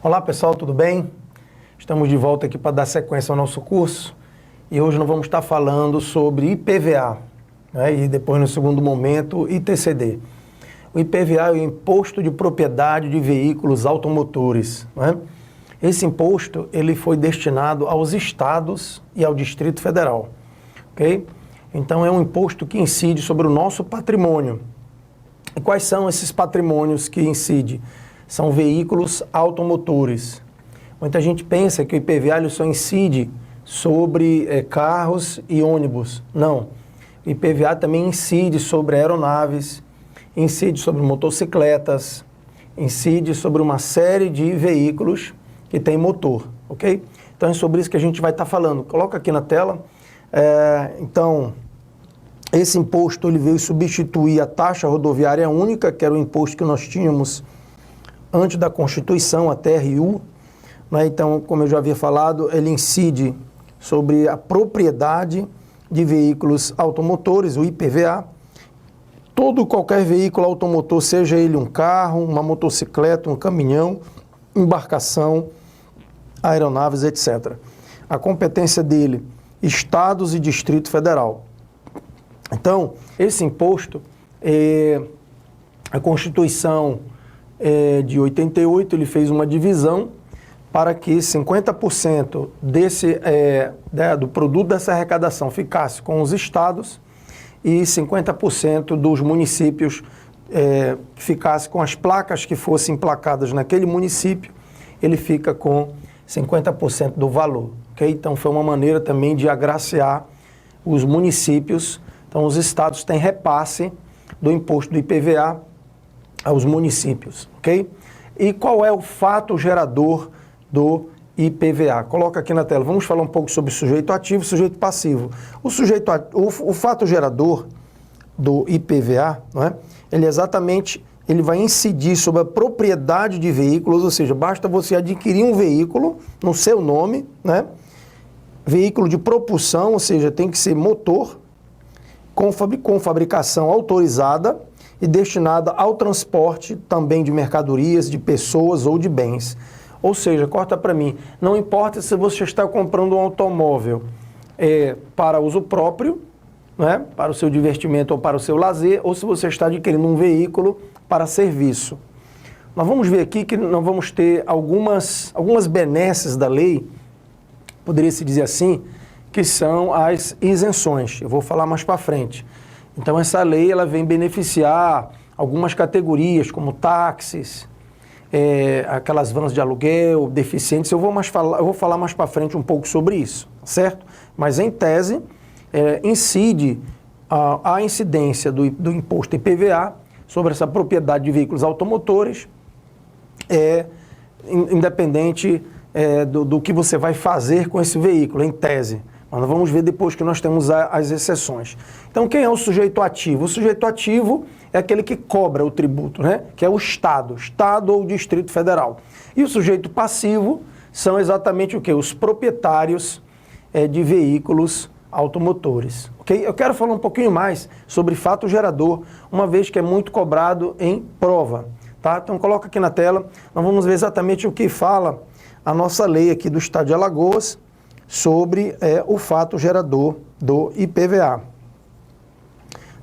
Olá pessoal, tudo bem? Estamos de volta aqui para dar sequência ao nosso curso e hoje nós vamos estar falando sobre IPVA, né? E depois no segundo momento ITCD. O IPVA é o Imposto de Propriedade de Veículos Automotores, né? Esse imposto ele foi destinado aos estados e ao Distrito Federal, ok? Então é um imposto que incide sobre o nosso patrimônio. E quais são esses patrimônios que incidem? São veículos automotores. Muita gente pensa que o IPVA ele só incide sobre carros e ônibus. Não. O IPVA também incide sobre aeronaves, incide sobre motocicletas, incide sobre uma série de veículos que tem motor, ok? Então é sobre isso que a gente vai estar falando. Coloca aqui na tela. Então, esse imposto ele veio substituir a taxa rodoviária única, que era o imposto que nós tínhamos antes da Constituição, a TRU, né? Então, como eu já havia falado, ele incide sobre a propriedade de veículos automotores, o IPVA. Qualquer veículo automotor, seja ele um carro, uma motocicleta, um caminhão, embarcação, aeronaves, etc. A competência dele, estados e Distrito Federal. Então, esse imposto, a Constituição de 88, ele fez uma divisão para que 50% do produto dessa arrecadação ficasse com os estados e 50% dos municípios ficasse com as placas que fossem emplacadas naquele município, ele fica com 50% do valor. Okay? Então, foi uma maneira também de agraciar os municípios. Então, os estados têm repasse do imposto do IPVA aos municípios, ok? E qual é o fato gerador do IPVA? Coloca aqui na tela. Vamos falar um pouco sobre sujeito ativo e sujeito passivo. O fato gerador do IPVA, não é? Ele vai incidir sobre a propriedade de veículos, ou seja, basta você adquirir um veículo no seu nome, né? Veículo de propulsão, ou seja, tem que ser motor, com fabricação autorizada e destinada ao transporte também de mercadorias, de pessoas ou de bens. Ou seja, corta para mim, não importa se você está comprando um automóvel para uso próprio, né, para o seu divertimento ou para o seu lazer, ou se você está adquirindo um veículo para serviço. Nós vamos ver aqui que nós vamos ter algumas benesses da lei, poderia-se dizer assim, que são as isenções. Eu vou falar mais para frente. Então, essa lei ela vem beneficiar algumas categorias, como táxis, aquelas vans de aluguel, deficientes. Eu vou falar mais para frente um pouco sobre isso, certo? Mas, em tese, incide a incidência do imposto IPVA sobre essa propriedade de veículos automotores, independente do que você vai fazer com esse veículo, em tese. Mas nós vamos ver depois que nós temos as exceções. Então, quem é o sujeito ativo? O sujeito ativo é aquele que cobra o tributo, né? Que é o Estado ou o Distrito Federal. E o sujeito passivo são exatamente o quê? Os proprietários de veículos automotores. Okay? Eu quero falar um pouquinho mais sobre fato gerador, uma vez que é muito cobrado em prova. Tá? Então, coloca aqui na tela, nós vamos ver exatamente o que fala a nossa lei aqui do Estado de Alagoas, sobre o fato gerador do IPVA.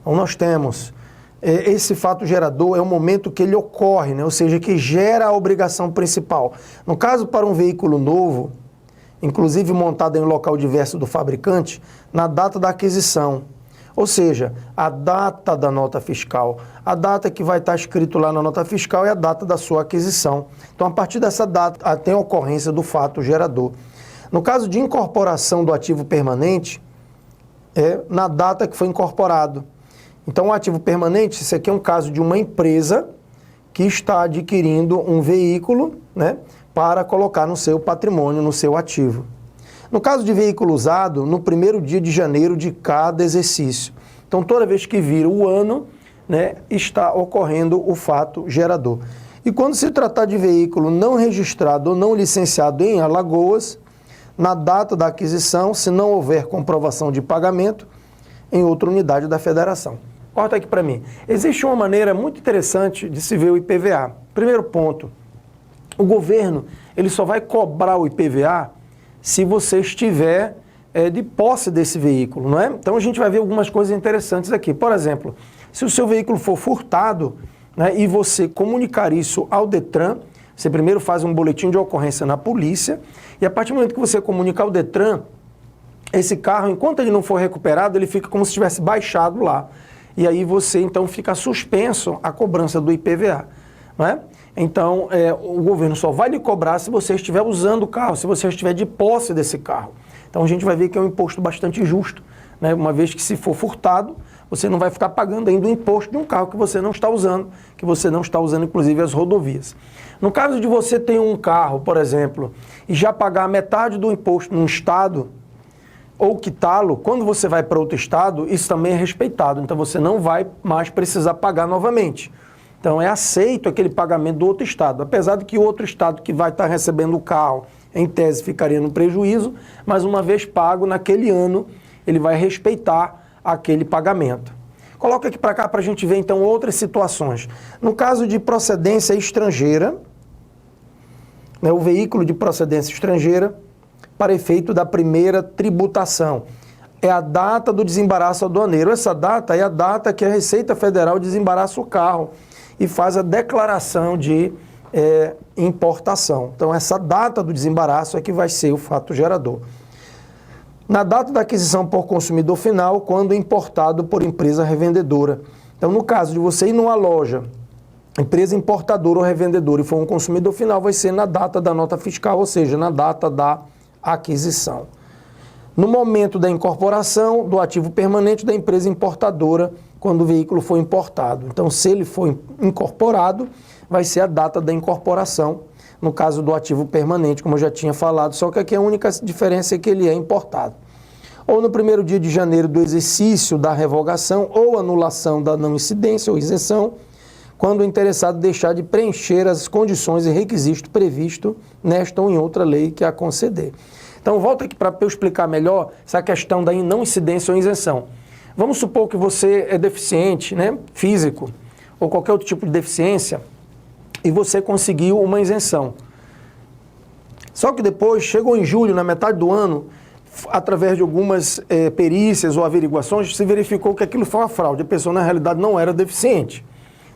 Então, nós temos esse fato gerador é o momento que ele ocorre, né? Ou seja, que gera a obrigação principal. No caso, para um veículo novo, inclusive montado em um local diverso do fabricante, na data da aquisição, ou seja, a data da nota fiscal. A data que vai estar escrito lá na nota fiscal é a data da sua aquisição. Então, a partir dessa data, tem a ocorrência do fato gerador. No caso de incorporação do ativo permanente, na data que foi incorporado. Então, o ativo permanente, isso aqui é um caso de uma empresa que está adquirindo um veículo, né, para colocar no seu patrimônio, no seu ativo. No caso de veículo usado, no primeiro dia de janeiro de cada exercício. Então, toda vez que vira o ano, né, está ocorrendo o fato gerador. E quando se tratar de veículo não registrado ou não licenciado em Alagoas, na data da aquisição, se não houver comprovação de pagamento, em outra unidade da federação. Corta aqui para mim. Existe uma maneira muito interessante de se ver o IPVA. Primeiro ponto, o governo ele só vai cobrar o IPVA se você estiver de posse desse veículo, não é? Então a gente vai ver algumas coisas interessantes aqui. Por exemplo, se o seu veículo for furtado, né, e você comunicar isso ao Detran, você primeiro faz um boletim de ocorrência na polícia, e a partir do momento que você comunicar ao Detran, esse carro, enquanto ele não for recuperado, ele fica como se tivesse baixado lá. E aí você, então, fica suspenso a cobrança do IPVA, não é? Então, o governo só vai lhe cobrar se você estiver usando o carro, se você estiver de posse desse carro. Então, a gente vai ver que é um imposto bastante justo, né? Uma vez que, se for furtado, você não vai ficar pagando ainda o imposto de um carro que você não está usando, inclusive, as rodovias. No caso de você ter um carro, por exemplo, e já pagar metade do imposto num estado, ou quitá-lo, quando você vai para outro estado, isso também é respeitado. Então, você não vai mais precisar pagar novamente. Então, é aceito aquele pagamento do outro estado. Apesar de que o outro estado que vai estar recebendo o carro, em tese, ficaria no prejuízo, mas uma vez pago, naquele ano, ele vai respeitar aquele pagamento. Coloca aqui para cá para a gente ver, então, outras situações. No caso de procedência estrangeira, né, o veículo de procedência estrangeira, para efeito da primeira tributação, é a data do desembaraço aduaneiro. Essa data é a data que a Receita Federal desembaraça o carro e faz a declaração de importação. Então, essa data do desembaraço é que vai ser o fato gerador. Na data da aquisição por consumidor final, quando importado por empresa revendedora. Então, no caso de você ir numa loja, empresa importadora ou revendedora, e for um consumidor final, vai ser na data da nota fiscal, ou seja, na data da aquisição. No momento da incorporação do ativo permanente da empresa importadora, quando o veículo for importado. Então, se ele for incorporado, vai ser a data da incorporação, no caso do ativo permanente, como eu já tinha falado, só que aqui a única diferença é que ele é importado. Ou no primeiro dia de janeiro do exercício da revogação ou anulação da não incidência ou isenção, quando o interessado deixar de preencher as condições e requisitos previstos nesta ou em outra lei que a conceder. Então, volta aqui para eu explicar melhor essa questão da não incidência ou isenção. Vamos supor que você é deficiente, né, físico, ou qualquer outro tipo de deficiência, e você conseguiu uma isenção. Só que depois, chegou em julho, na metade do ano, através de algumas perícias ou averiguações, se verificou que aquilo foi uma fraude. A pessoa, na realidade, não era deficiente.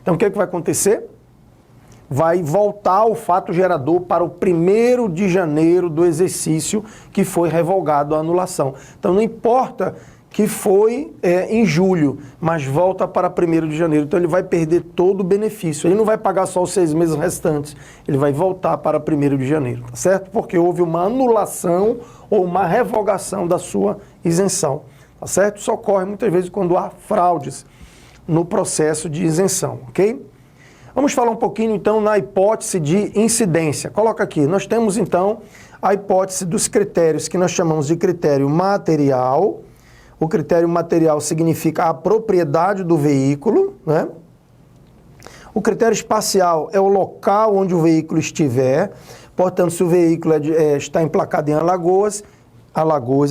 Então, o que é que vai acontecer? Vai voltar o fato gerador para o 1º de janeiro do exercício que foi revogado a anulação. Então, não importa que foi em julho, mas volta para 1º de janeiro. Então, ele vai perder todo o benefício. Ele não vai pagar só os 6 meses restantes. Ele vai voltar para 1º de janeiro, tá certo? Porque houve uma anulação ou uma revogação da sua isenção, tá certo? Isso ocorre muitas vezes quando há fraudes no processo de isenção, ok? Vamos falar um pouquinho, então, na hipótese de incidência. Coloca aqui, nós temos, então, a hipótese dos critérios que nós chamamos de critério material. O critério material significa a propriedade do veículo, né? O critério espacial é o local onde o veículo estiver. Portanto, se o veículo está emplacado em Alagoas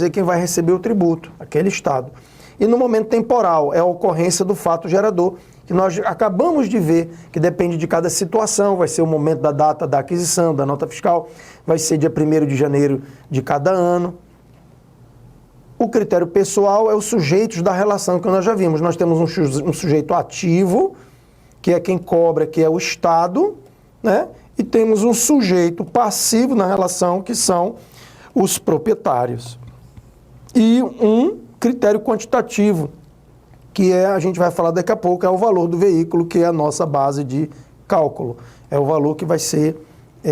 é quem vai receber o tributo, aquele estado. E no momento temporal, é a ocorrência do fato gerador, que nós acabamos de ver, que depende de cada situação, vai ser o momento da data da aquisição, da nota fiscal, vai ser dia 1º de janeiro de cada ano. O critério pessoal é os sujeitos da relação que nós já vimos. Nós temos um sujeito ativo, que é quem cobra, que é o Estado, né? E temos um sujeito passivo na relação, que são os proprietários. E um critério quantitativo, que a gente vai falar daqui a pouco, é o valor do veículo, que é a nossa base de cálculo. É o valor que vai ser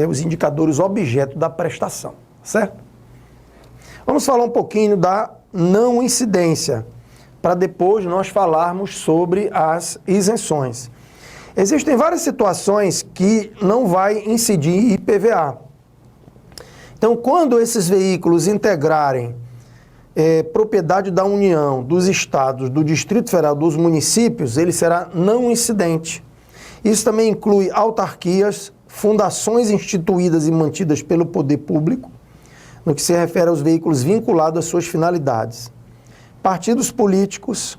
os indicadores objeto da prestação, certo? Vamos falar um pouquinho da não incidência, para depois nós falarmos sobre as isenções. Existem várias situações que não vai incidir IPVA. Então, quando esses veículos integrarem propriedade da União, dos estados, do Distrito Federal, dos municípios, ele será não incidente. Isso também inclui autarquias, fundações instituídas e mantidas pelo poder público, no que se refere aos veículos vinculados às suas finalidades. Partidos políticos,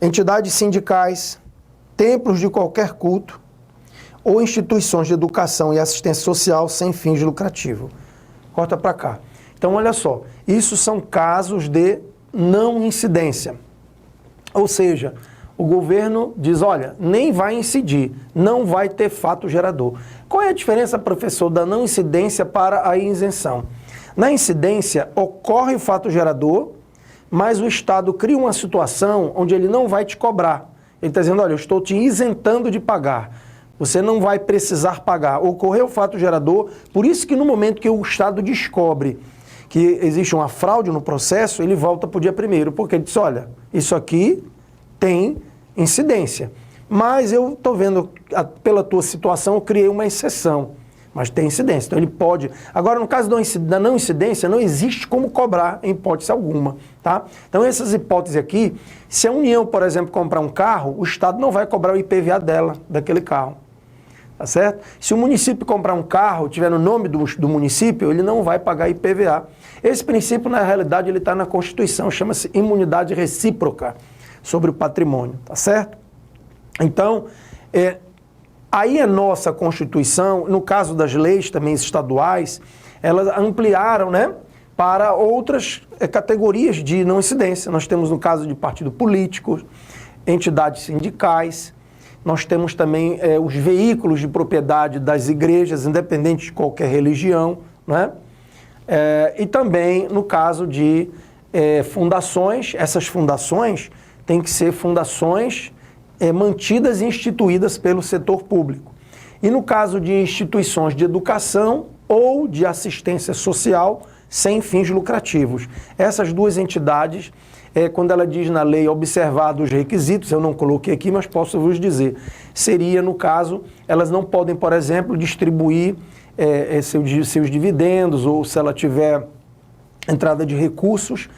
entidades sindicais, templos de qualquer culto, ou instituições de educação e assistência social sem fins lucrativos. Corta para cá. Então, olha só, isso são casos de não incidência. Ou seja, o governo diz, olha, nem vai incidir, não vai ter fato gerador. Qual é a diferença, professor, da não incidência para a isenção? Na incidência, ocorre o fato gerador, mas o Estado cria uma situação onde ele não vai te cobrar. Ele está dizendo, olha, eu estou te isentando de pagar. Você não vai precisar pagar. Ocorreu o fato gerador, por isso que no momento que o Estado descobre que existe uma fraude no processo, ele volta para o dia 1º, porque ele diz, olha, isso aqui tem incidência. Mas eu estou vendo, pela tua situação, eu criei uma exceção, mas tem incidência. Então ele pode... Agora, no caso da não incidência, não existe como cobrar em hipótese alguma, tá? Então essas hipóteses aqui, se a União, por exemplo, comprar um carro, o Estado não vai cobrar o IPVA dela, daquele carro. Tá certo? Se o município comprar um carro, tiver no nome do município, ele não vai pagar IPVA. Esse princípio, na realidade, ele está na Constituição, chama-se imunidade recíproca sobre o patrimônio, tá certo? Então, aí a nossa Constituição, no caso das leis também estaduais, elas ampliaram, né, para outras categorias de não incidência. Nós temos, no caso de partido político, entidades sindicais. Nós temos também os veículos de propriedade das igrejas, independente de qualquer religião, né? E também no caso de fundações, essas fundações têm que ser fundações mantidas e instituídas pelo setor público. E no caso de instituições de educação ou de assistência social sem fins lucrativos. Essas duas entidades... quando ela diz na lei observados os requisitos, eu não coloquei aqui, mas posso vos dizer, seria, no caso, elas não podem, por exemplo, distribuir seus dividendos, ou se ela tiver entrada de recursos,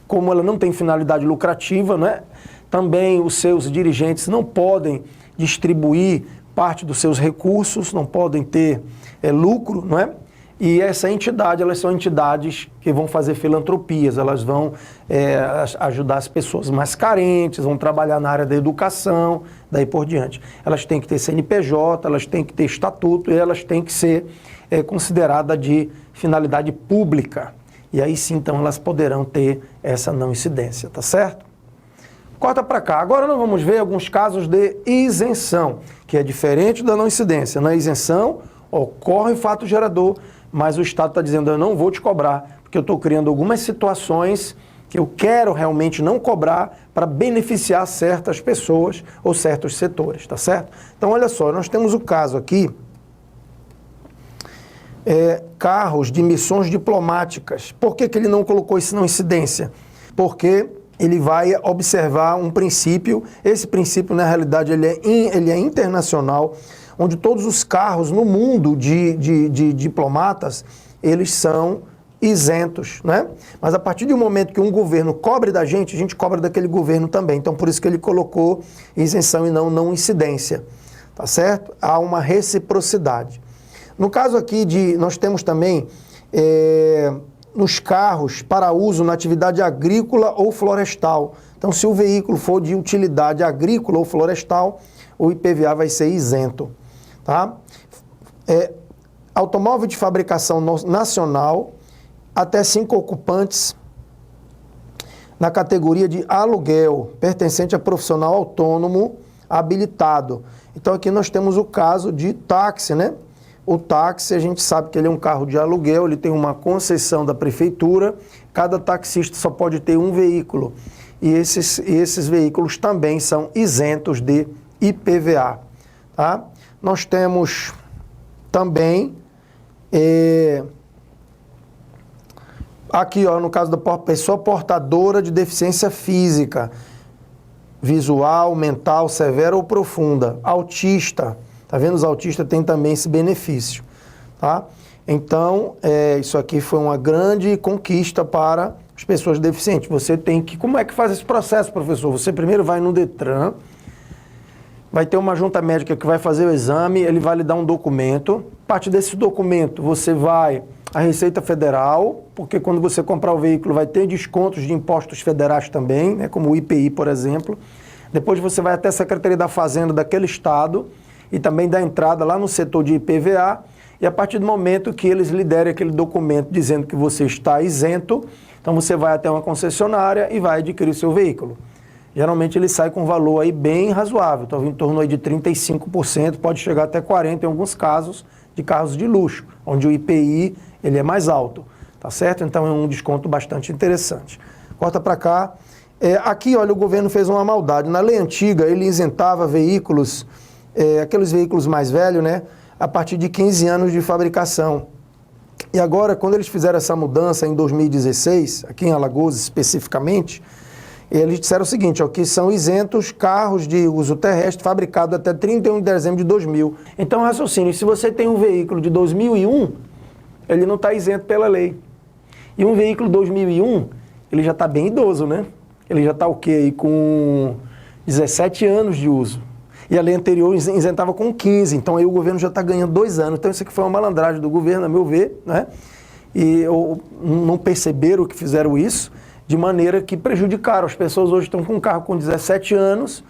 como ela não tem finalidade lucrativa, né? Também os seus dirigentes não podem distribuir parte dos seus recursos, não podem ter lucro, não é? E essa entidade, elas são entidades que vão fazer filantropias, elas vão ajudar as pessoas mais carentes, vão trabalhar na área da educação, daí por diante. Elas têm que ter CNPJ, elas têm que ter estatuto e elas têm que ser consideradas de finalidade pública. E aí sim, então, elas poderão ter essa não incidência, tá certo? Corta para cá. Agora nós vamos ver alguns casos de isenção, que é diferente da não incidência. Na isenção, ocorre fato gerador, mas o Estado está dizendo, eu não vou te cobrar, porque eu estou criando algumas situações que eu quero realmente não cobrar para beneficiar certas pessoas ou certos setores, tá certo? Então, olha só, nós temos o caso aqui, carros de missões diplomáticas. Por que ele não colocou isso na incidência? Porque ele vai observar um princípio, esse princípio, na realidade, ele é internacional, onde todos os carros no mundo de diplomatas, eles são isentos, né? Mas a partir do momento que um governo cobre da gente, a gente cobra daquele governo também. Então, por isso que ele colocou isenção e não incidência, tá certo? Há uma reciprocidade. No caso aqui, nós temos também nos carros para uso na atividade agrícola ou florestal. Então, se o veículo for de utilidade agrícola ou florestal, o IPVA vai ser isento. Tá? Automóvel de fabricação nacional, até 5 ocupantes, na categoria de aluguel, pertencente a profissional autônomo habilitado. Então aqui nós temos o caso de táxi, né? O táxi, a gente sabe que ele é um carro de aluguel, ele tem uma concessão da prefeitura, cada taxista só pode ter um veículo. E esses veículos também são isentos de IPVA. Tá? Nós temos também, aqui ó, no caso da pessoa portadora de deficiência física, visual, mental, severa ou profunda, autista. Tá vendo? Os autistas têm também esse benefício. Tá? Então, isso aqui foi uma grande conquista para as pessoas deficientes. Você tem que... Como é que faz esse processo, professor? Você primeiro vai no Detran, vai ter uma junta médica que vai fazer o exame, ele vai lhe dar um documento. A partir desse documento, você vai à Receita Federal, porque quando você comprar o veículo vai ter descontos de impostos federais também, né, como o IPI, por exemplo. Depois você vai até a Secretaria da Fazenda daquele estado, e também dá entrada lá no setor de IPVA, e a partir do momento que eles lhe derem aquele documento dizendo que você está isento, então você vai até uma concessionária e vai adquirir o seu veículo. Geralmente ele sai com um valor aí bem razoável, então em torno aí de 35%, pode chegar até 40% em alguns casos de carros de luxo, onde o IPI ele é mais alto, tá certo? Então é um desconto bastante interessante. Corta para cá. Aqui, olha, o governo fez uma maldade. Na lei antiga, ele isentava veículos, aqueles veículos mais velhos, né, a partir de 15 anos de fabricação. E agora, quando eles fizeram essa mudança em 2016, aqui em Alagoas especificamente, eles disseram o seguinte, ó, que são isentos carros de uso terrestre fabricados até 31 de dezembro de 2000. Então, raciocínio, se você tem um veículo de 2001, ele não está isento pela lei. E um veículo 2001, ele já está bem idoso, né? Ele já está o quê? Aí com 17 anos de uso. E a lei anterior isentava com 15, então aí o governo já está ganhando 2 anos. Então isso aqui foi uma malandragem do governo, a meu ver, né? E não perceberam que fizeram isso, de maneira que prejudicaram. As pessoas hoje estão com um carro com 17 anos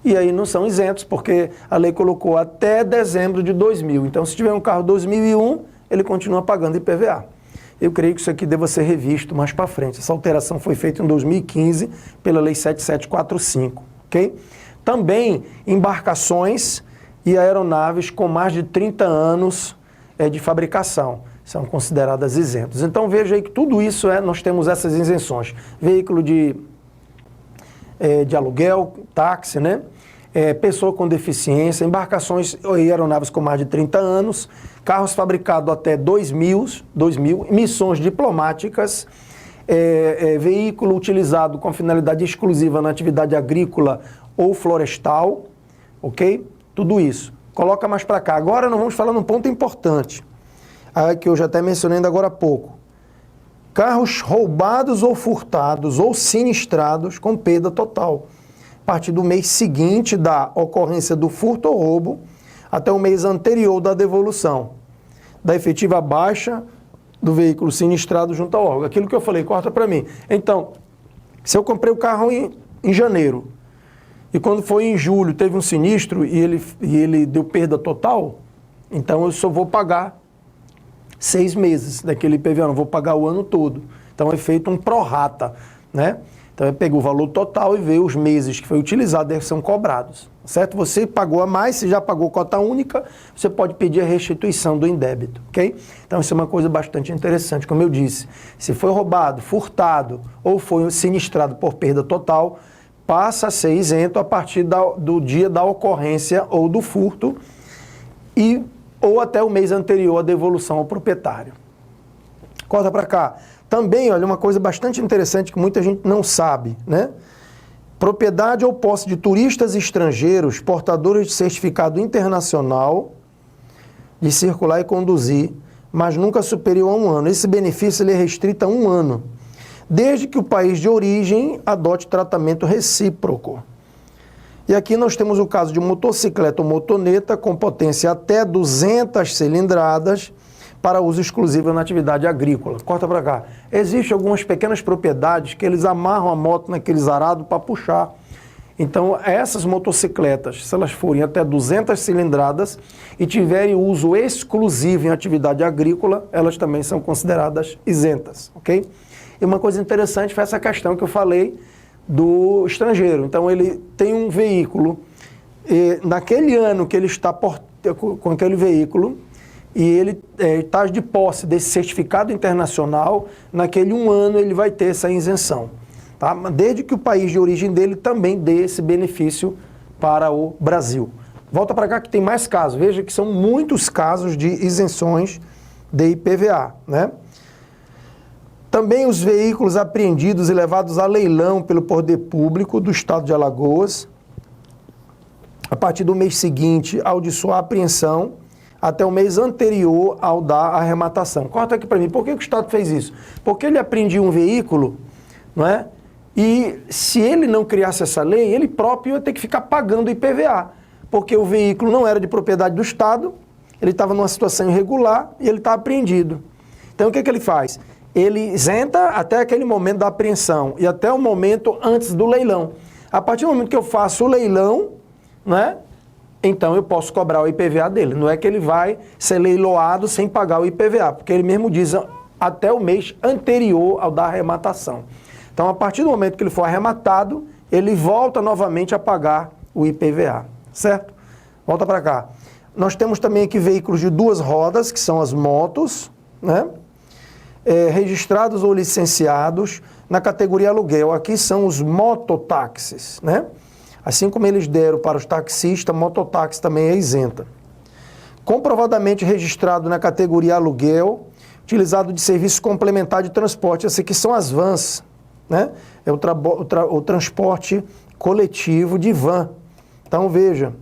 e aí não são isentos, porque a lei colocou até dezembro de 2000. Então se tiver um carro 2001, ele continua pagando IPVA. Eu creio que isso aqui deva ser revisto mais para frente. Essa alteração foi feita em 2015 pela Lei 7745, ok? Também embarcações e aeronaves com mais de 30 anos de fabricação são consideradas isentas. Então veja aí que tudo isso nós temos essas isenções. Veículo de aluguel, táxi, né? Pessoa com deficiência, embarcações e aeronaves com mais de 30 anos, carros fabricados até 2000, missões diplomáticas, veículo utilizado com finalidade exclusiva na atividade agrícola ou florestal, ok? Tudo isso. Coloca mais para cá. Agora nós vamos falar num ponto importante, que eu já até mencionei ainda agora há pouco. Carros roubados ou furtados ou sinistrados com perda total. A partir do mês seguinte da ocorrência do furto ou roubo até o mês anterior da devolução, da efetiva baixa do veículo sinistrado junto ao órgão. Aquilo que eu falei, corta para mim. Então, se eu comprei o carro em janeiro e quando foi em julho teve um sinistro e ele deu perda total, então eu só vou pagar 6 meses daquele IPVA, não vou pagar o ano todo. Então é feito um prorata, né? Então, eu pego o valor total e vejo os meses que foi utilizado, eles são cobrados, certo? Você pagou a mais, se já pagou cota única, você pode pedir a restituição do indébito, ok? Então, isso é uma coisa bastante interessante, como eu disse. Se foi roubado, furtado ou foi sinistrado por perda total, passa a ser isento a partir do dia da ocorrência ou do furto ou até o mês anterior à devolução ao proprietário. Corta para cá. Também, olha, uma coisa bastante interessante que muita gente não sabe, né? Propriedade ou posse de turistas estrangeiros portadores de certificado internacional de circular e conduzir, mas nunca superior a 1 ano. Esse benefício ele é restrito a 1 ano, desde que o país de origem adote tratamento recíproco. E aqui nós temos o caso de motocicleta ou motoneta com potência até 200 cilindradas, para uso exclusivo na atividade agrícola. Corta para cá. Existem algumas pequenas propriedades que eles amarram a moto naqueles arados para puxar. Então, essas motocicletas, se elas forem até 200 cilindradas e tiverem uso exclusivo em atividade agrícola, elas também são consideradas isentas, ok? E uma coisa interessante foi essa questão que eu falei do estrangeiro. Então, ele tem um veículo, e naquele ano que ele está com aquele veículo, e ele está de posse desse certificado internacional, naquele 1 ano ele vai ter essa isenção, tá? Desde que o país de origem dele também dê esse benefício para o Brasil. Volta para cá que tem mais casos. Veja que são muitos casos de isenções de IPVA, né? Também os veículos apreendidos e levados a leilão pelo poder público do estado de Alagoas, a partir do mês seguinte ao de sua apreensão, até o mês anterior ao da arrematação. Corta aqui para mim, por que o Estado fez isso? Porque ele apreendia um veículo, não é? E se ele não criasse essa lei, ele próprio ia ter que ficar pagando IPVA, porque o veículo não era de propriedade do Estado, ele estava numa situação irregular e ele está apreendido. Então o que ele faz? Ele isenta até aquele momento da apreensão e até o momento antes do leilão. A partir do momento que eu faço o leilão, não é? então eu posso cobrar o IPVA dele. Não é que ele vai ser leiloado sem pagar o IPVA, porque ele mesmo diz até o mês anterior ao da arrematação. Então, a partir do momento que ele for arrematado, ele volta novamente a pagar o IPVA, certo? Volta para cá. Nós temos também aqui veículos de 2 rodas, que são as motos, né? Registrados ou licenciados na categoria aluguel. Aqui são os mototáxis, né? Assim como eles deram para os taxistas, mototáxi também é isenta. Comprovadamente registrado na categoria aluguel, utilizado de serviço complementar de transporte. Essas aqui são as vans, né? É o transporte coletivo de van. Então, veja,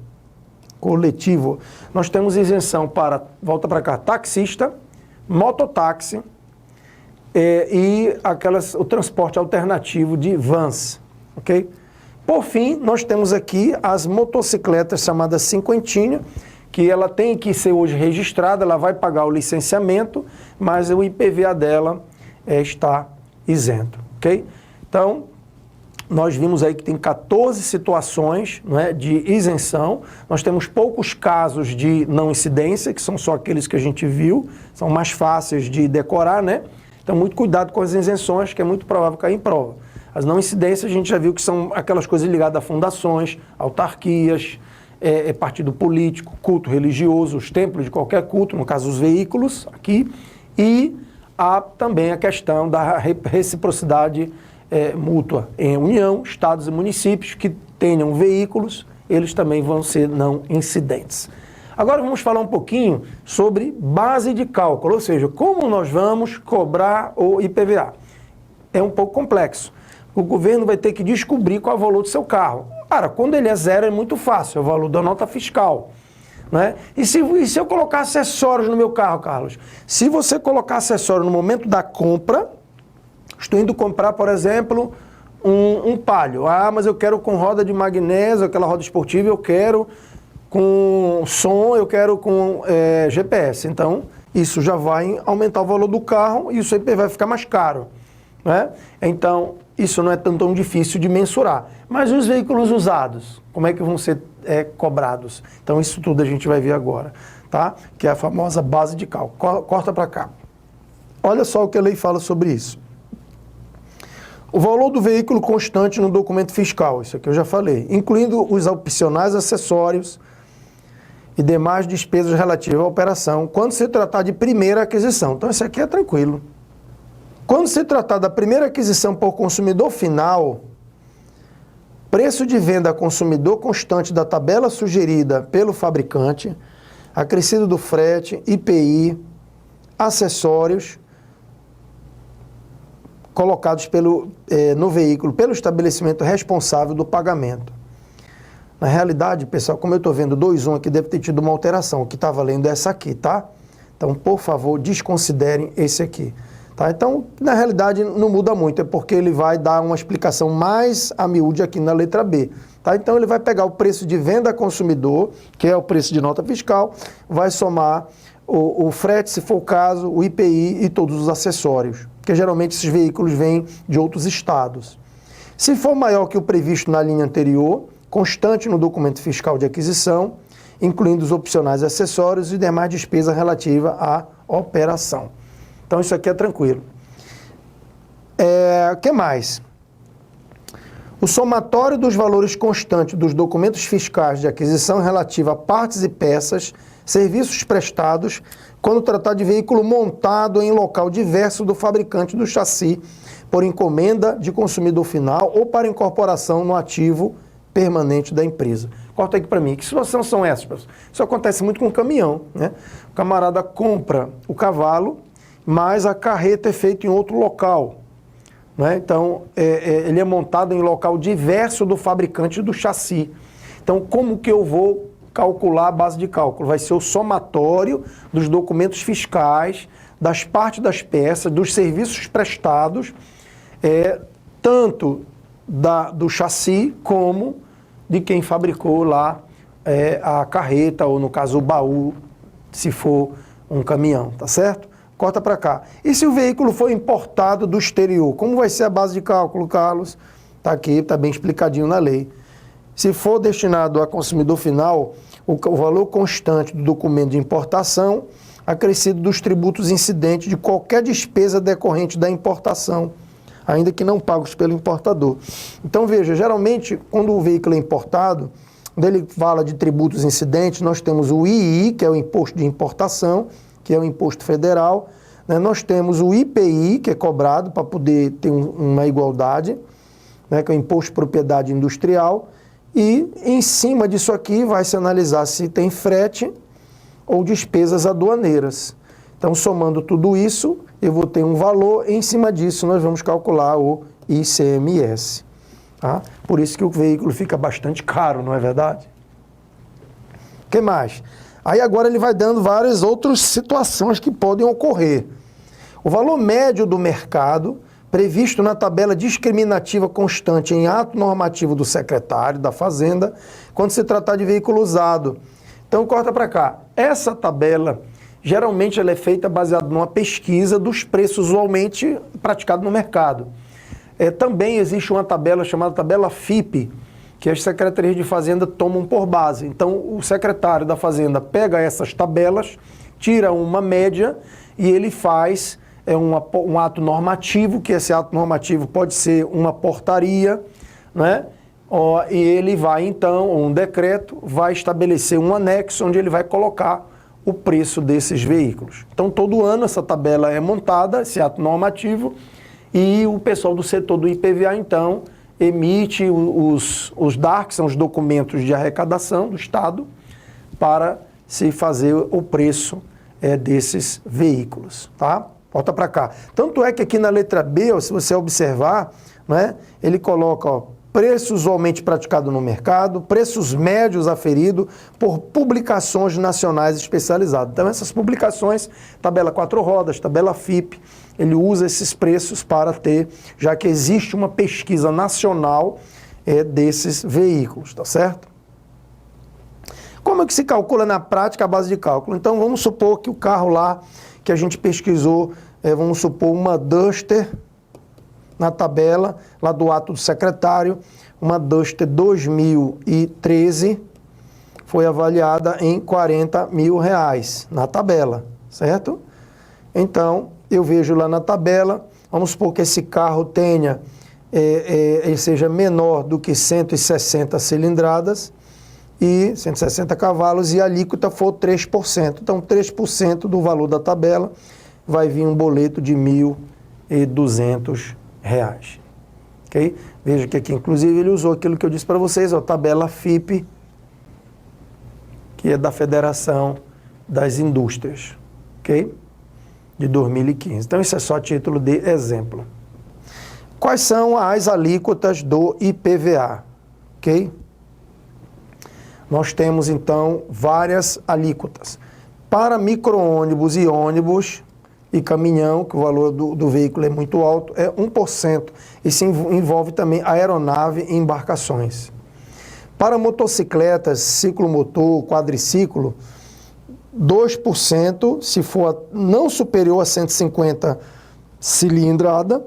coletivo. Nós temos isenção para, volta para cá, taxista, mototáxi e o transporte alternativo de vans, ok? Por fim, nós temos aqui as motocicletas chamadas cinquentinha, que ela tem que ser hoje registrada, ela vai pagar o licenciamento, mas o IPVA dela está isento, ok? Então, nós vimos aí que tem 14 situações, não é, de isenção. Nós temos poucos casos de não incidência, que são só aqueles que a gente viu, são mais fáceis de decorar, né? Então, muito cuidado com as isenções, que é muito provável cair em prova. As não incidências a gente já viu que são aquelas coisas ligadas a fundações, autarquias, partido político, culto religioso, os templos de qualquer culto, no caso os veículos aqui, e há também a questão da reciprocidade mútua em União, estados e municípios que tenham veículos, eles também vão ser não incidentes. Agora vamos falar um pouquinho sobre base de cálculo, ou seja, como nós vamos cobrar o IPVA. É um pouco complexo. O governo vai ter que descobrir qual é o valor do seu carro. Cara, quando ele é zero é muito fácil, é o valor da nota fiscal, né? E se eu colocar acessórios no meu carro, Carlos? Se você colocar acessório no momento da compra, estou indo comprar, por exemplo, um Palio. Ah, mas eu quero com roda de magnésio, aquela roda esportiva, eu quero com som, eu quero com GPS. Então, isso já vai aumentar o valor do carro e o IPVA vai ficar mais caro, né? Então, isso não é tão difícil de mensurar. Mas os veículos usados, como é que vão ser cobrados? Então, isso tudo a gente vai ver agora, tá? Que é a famosa base de cálculo. Corta para cá. Olha só o que a lei fala sobre isso. O valor do veículo constante no documento fiscal, isso aqui eu já falei, incluindo os opcionais acessórios e demais despesas relativas à operação, quando se tratar de primeira aquisição. Então, isso aqui é tranquilo. Quando se tratar da primeira aquisição por consumidor final, preço de venda a consumidor constante da tabela sugerida pelo fabricante, acrescido do frete, IPI, acessórios colocados no veículo pelo estabelecimento responsável do pagamento. Na realidade, pessoal, como eu estou vendo 2.1 aqui, deve ter tido uma alteração. O que está valendo é essa aqui, tá? Então, por favor, desconsiderem esse aqui. Tá? Então, na realidade, não muda muito, é porque ele vai dar uma explicação mais a miúde aqui na letra B. Tá? Então, ele vai pegar o preço de venda a consumidor, que é o preço de nota fiscal, vai somar o frete, se for o caso, o IPI e todos os acessórios, porque geralmente esses veículos vêm de outros estados. Se for maior que o previsto na linha anterior, constante no documento fiscal de aquisição, incluindo os opcionais acessórios e demais despesas relativas à operação. Então, isso aqui é tranquilo. O que mais? O somatório dos valores constantes dos documentos fiscais de aquisição relativa a partes e peças, serviços prestados, quando tratar de veículo montado em local diverso do fabricante do chassi, por encomenda de consumidor final ou para incorporação no ativo permanente da empresa. Corta aqui para mim. Que situações são essas, pessoal? Isso acontece muito com o caminhão, né? O camarada compra o cavalo, mas a carreta é feita em outro local, né? Então, ele é montado em local diverso do fabricante do chassi. Então, como que eu vou calcular a base de cálculo? Vai ser o somatório dos documentos fiscais, das partes das peças, dos serviços prestados, tanto do chassi como de quem fabricou lá a carreta, ou no caso o baú, se for um caminhão, tá certo? Corta para cá. E se o veículo for importado do exterior, como vai ser a base de cálculo, Carlos? Tá aqui, tá bem explicadinho na lei. Se for destinado a consumidor final, o valor constante do documento de importação, acrescido dos tributos incidentes de qualquer despesa decorrente da importação, ainda que não pagos pelo importador. Então, veja, geralmente, quando o veículo é importado, quando ele fala de tributos incidentes, nós temos o II, que é o Imposto de Importação, que é o Imposto Federal, né? Nós temos o IPI, que é cobrado para poder ter uma igualdade, né? Que é o Imposto de Propriedade Industrial, e em cima disso aqui vai se analisar se tem frete ou despesas aduaneiras. Então, somando tudo isso, eu vou ter um valor, e em cima disso nós vamos calcular o ICMS. Tá? Por isso que o veículo fica bastante caro, não é verdade? O que mais? Aí agora ele vai dando várias outras situações que podem ocorrer. O valor médio do mercado, previsto na tabela discriminativa constante em ato normativo do secretário da Fazenda, quando se tratar de veículo usado. Então, corta para cá. Essa tabela, geralmente ela é feita baseada numa pesquisa dos preços usualmente praticados no mercado. Também existe uma tabela chamada tabela FIPE, que as secretarias de Fazenda tomam por base. Então, o secretário da Fazenda pega essas tabelas, tira uma média e ele faz um ato normativo, que esse ato normativo pode ser uma portaria, né? E ele vai, então, um decreto, vai estabelecer um anexo onde ele vai colocar o preço desses veículos. Então, todo ano essa tabela é montada, esse ato normativo, e o pessoal do setor do IPVA, então, emite os DAR, que são os documentos de arrecadação do Estado, para se fazer o preço desses veículos, tá? Volta para cá. Tanto é que aqui na letra B, ó, se você observar, né, ele coloca, ó, preço usualmente praticado no mercado, preços médios aferidos por publicações nacionais especializadas. Então, essas publicações, tabela 4 rodas, tabela FIPE, ele usa esses preços para ter, já que existe uma pesquisa nacional desses veículos, tá certo? Como é que se calcula na prática a base de cálculo? Então, vamos supor que o carro lá que a gente pesquisou, vamos supor uma Duster, na tabela, lá do ato do secretário, uma Duster 2013 foi avaliada em R$40 mil, na tabela, certo? Então, eu vejo lá na tabela, vamos supor que esse carro tenha, ele seja menor do que 160 cilindradas e 160 cavalos e a alíquota for 3%. Então, 3% do valor da tabela vai vir um boleto de R$1.200. Ok? Veja que aqui, inclusive, ele usou aquilo que eu disse para vocês, a tabela FIPE, que é da Federação das Indústrias, ok? De 2015. Então, isso é só título de exemplo. Quais são as alíquotas do IPVA? Ok? Nós temos, então, várias alíquotas. Para micro-ônibus e ônibus e caminhão, que o valor do veículo é muito alto, é 1%. Isso envolve também aeronave e embarcações. Para motocicletas, ciclomotor, quadriciclo, 2%, se for não superior a 150 cilindrada,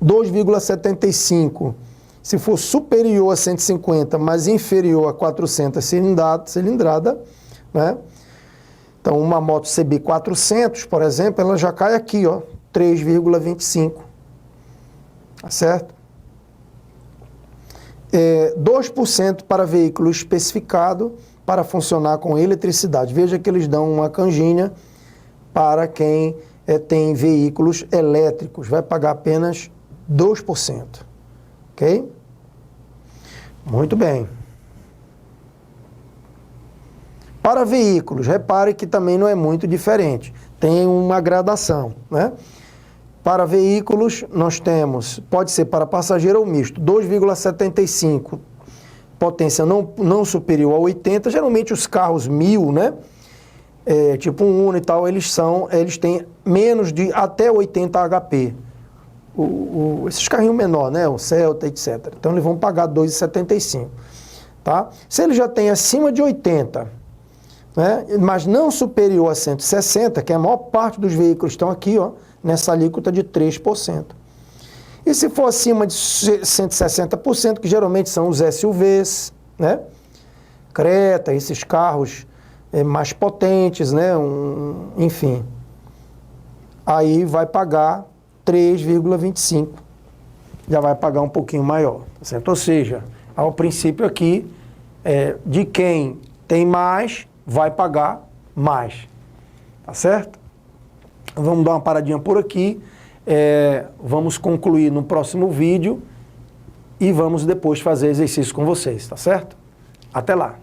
2,75%. Se for superior a 150, mas inferior a 400 cilindrada, né? Então, uma moto CB400, por exemplo, ela já cai aqui, ó, 3,25. Tá certo? 2% para veículo especificado para funcionar com eletricidade. Veja que eles dão uma canjinha para quem tem veículos elétricos. Vai pagar apenas 2%. Ok? Muito bem. Para veículos, repare que também não é muito diferente. Tem uma gradação, né? Para veículos, nós temos, pode ser para passageiro ou misto, 2,75, potência não superior a 80. Geralmente os carros 1000, né? Tipo um Uno e tal, eles têm menos de até 80 HP. Esses carrinhos menores, né? O Celta, etc. Então eles vão pagar 2,75. Tá? Se ele já tem acima de 80, né, mas não superior a 160, que a maior parte dos veículos estão aqui, ó, nessa alíquota de 3%. E se for acima de 160%, que geralmente são os SUVs, né? Creta, esses carros mais potentes, né? Enfim. Aí vai pagar 3,25. Já vai pagar um pouquinho maior, tá certo? Ou seja, ao princípio aqui, de quem tem mais, vai pagar mais, tá certo? Vamos dar uma paradinha por aqui, vamos concluir no próximo vídeo e vamos depois fazer exercício com vocês, tá certo? Até lá!